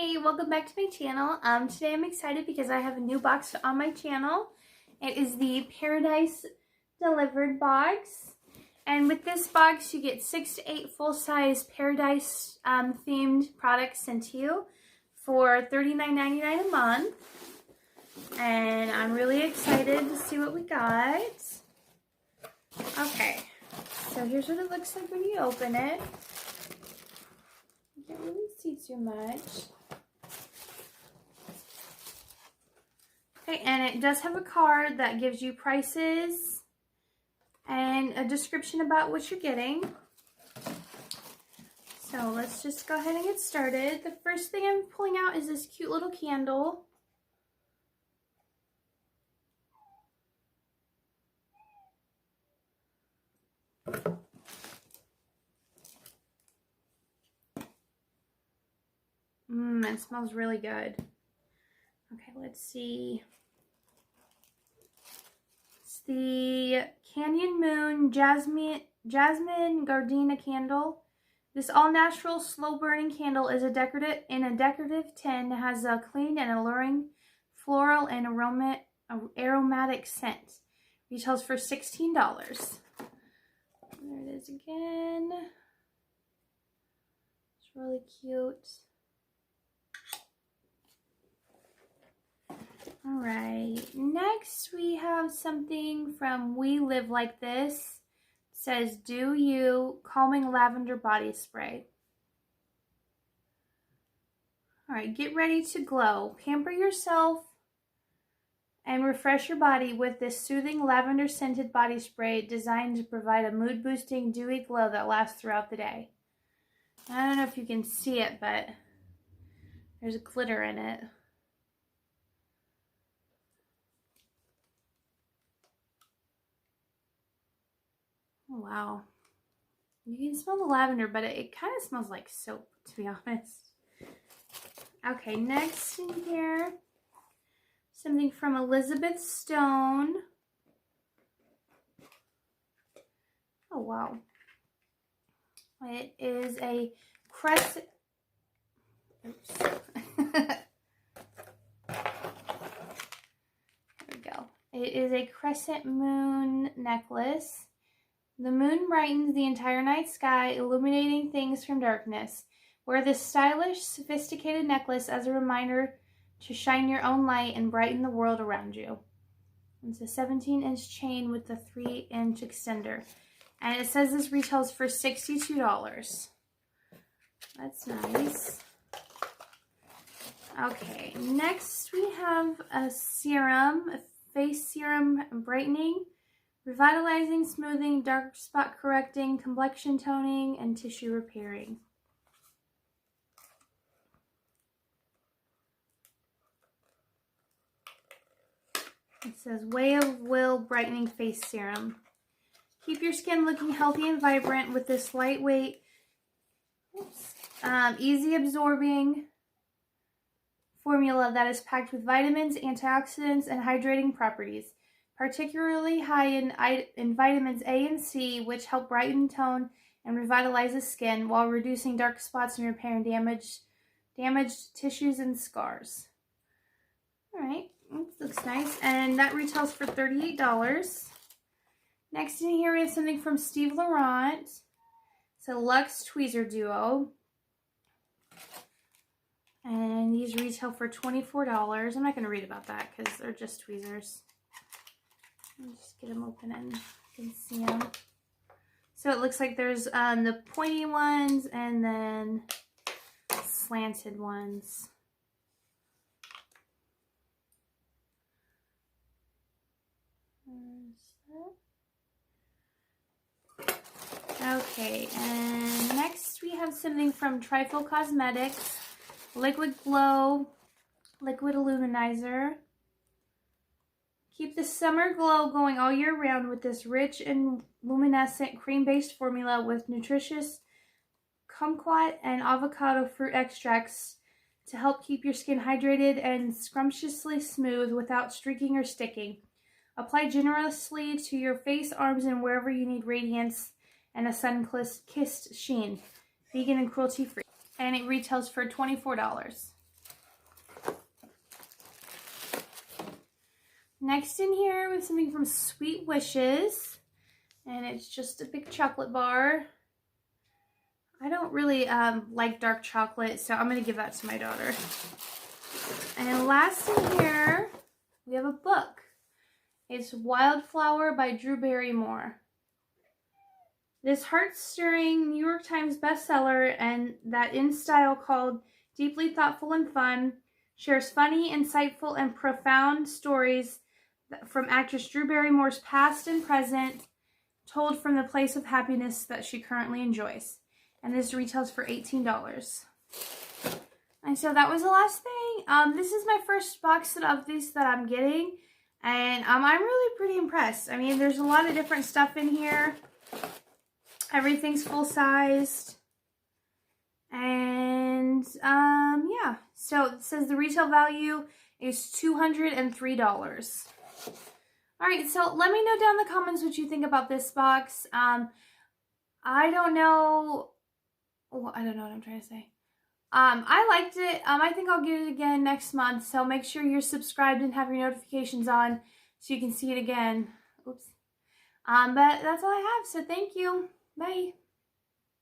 Hey, welcome back to my channel. Today I'm excited because I have a new box on my channel. It is the Paradise Delivered box. And with this box, you get 6 to 8 full-size Paradise themed products sent to you for $39.99 a month. And I'm really excited to see what we got. Okay, so here's what it looks like when you open it. You can't really see too much. Okay, and it does have a card that gives you prices and a description about what you're getting. So let's just go ahead and get started. The first thing I'm pulling out is this cute little candle. It smells really good. Okay, let's see. It's the Canyon Moon Jasmine Gardenia candle. This all-natural, slow-burning candle is a decorative tin. It has a clean and alluring floral and aromatic scent. Retails for $16. There it is again. It's really cute. All right, next we have something from We Live Like This. It says, Do You Calming Lavender Body Spray. All right, get ready to glow. Pamper yourself and refresh your body with this soothing lavender scented body spray designed to provide a mood boosting dewy glow that lasts throughout the day. I don't know if you can see it, but there's glitter in it. Oh, wow. You can smell the lavender, but it kind of smells like soap, to be honest. Okay, next in here, something from Elizabeth Stone. Oh, wow. It is a crescent. Oops. There we go. It is a crescent moon necklace. The moon brightens the entire night sky, illuminating things from darkness. Wear this stylish, sophisticated necklace as a reminder to shine your own light and brighten the world around you. It's a 17-inch chain with a 3-inch extender. And it says this retails for $62. That's nice. Okay, next we have a serum, a face serum brightening. Revitalizing, smoothing, dark spot correcting, complexion toning, and tissue repairing. It says Way of Will Brightening Face Serum. Keep your skin looking healthy and vibrant with this lightweight, easy absorbing formula that is packed with vitamins, antioxidants, and hydrating properties. Particularly high in vitamins A and C, which help brighten, tone, and revitalize the skin while reducing dark spots and repairing damaged tissues and scars. All right, this looks nice, and that retails for $38. Next in here we have something from Steve Laurent. It's a Luxe Tweezer Duo, and these retail for $24. I'm not going to read about that because they're just tweezers. I'll just get them open and you can see them. So it looks like there's the pointy ones and then slanted ones. Okay, and next we have something from Trifle Cosmetics. Liquid Glow Liquid Illuminizer. Keep the summer glow going all year round with this rich and luminescent cream-based formula with nutritious kumquat and avocado fruit extracts to help keep your skin hydrated and scrumptiously smooth without streaking or sticking. Apply generously to your face, arms, and wherever you need radiance and a sun-kissed sheen. Vegan and cruelty-free. And it retails for $24. Next in here, we have something from Sweet Wishes. And it's just a big chocolate bar. I don't really like dark chocolate, so I'm going to give that to my daughter. And last in here, we have a book. It's Wildflower by Drew Barrymore. This heart-stirring New York Times bestseller, and that in style called Deeply Thoughtful and Fun, shares funny, insightful, and profound stories from actress Drew Barrymore's past and present, told from the place of happiness that she currently enjoys. And this retails for $18. And so that was the last thing. This is my first box set of these that I'm getting. And I'm really pretty impressed. I mean, there's a lot of different stuff in here. Everything's full-sized. And, yeah. So it says the retail value is $203. Alright, so let me know down in the comments what you think about this box. I don't know. Well, I don't know what I'm trying to say. I liked it. I think I'll get it again next month. So make sure you're subscribed and have your notifications on so you can see it again. Oops. But that's all I have. So thank you. Bye.